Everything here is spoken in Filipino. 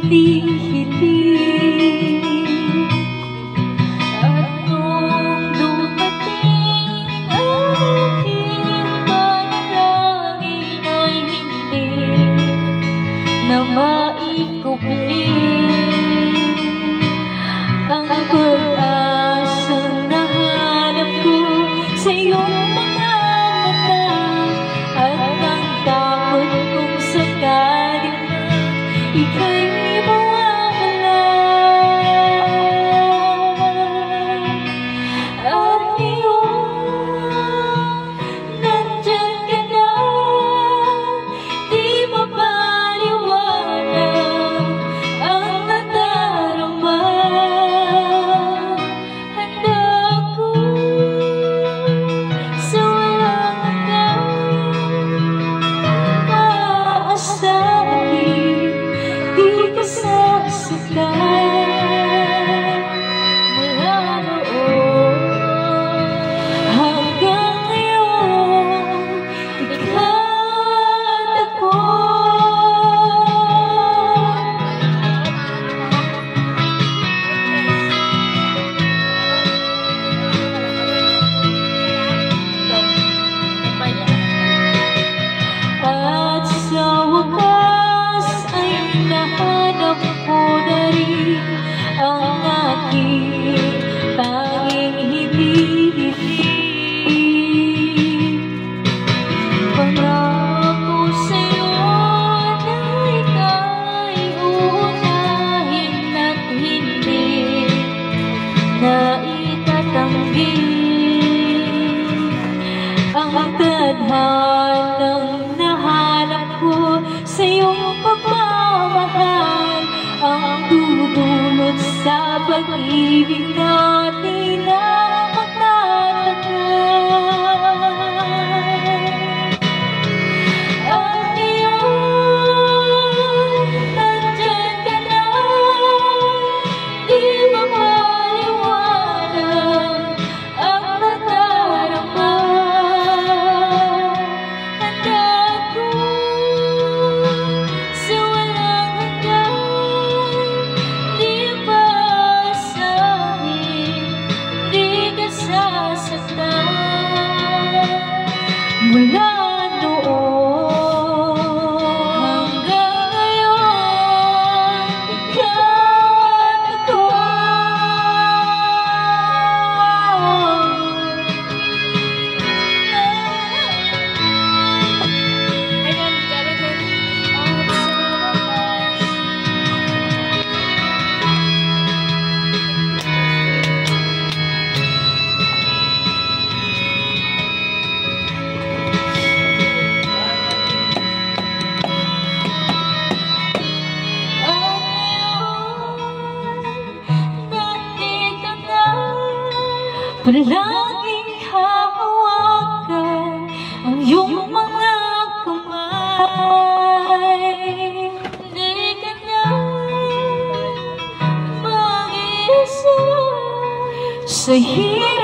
hili-hili. At nung dumating ang aking panalangin ay hindi na maikubli ang pag-asang nahanap ko sa iyong mga mata, at ang takot kong sakaling ika'y mawawala. At ngayon, nandyan ka na, di mapaliwanag ang nadarama. Handa ako sa walang hanggang aasahin, di ka sasaktan. Mula noon hanggang ngayon, ikaw at ako. At sa wakas ay nahanap ko na rin ang aking tanging hili-hili. Pangako sa'yo na ika'y uunahin at hindi na itatanggi ang tadhanang nahanap ko sa iyong pagmamahal, ang dudulot sa pag-ibig natin na magtatagal. At ngayon, nandyan ka na, di mapaliwanag ang nadarama. Handa ako sa walang hanggang, di maasahin, di ka sasaktan. Mula noon hanggang ngayon, ikaw at ako. Palaging hahawakan ang iyong mga kamay. Di ka na mag-iisa sa hirap.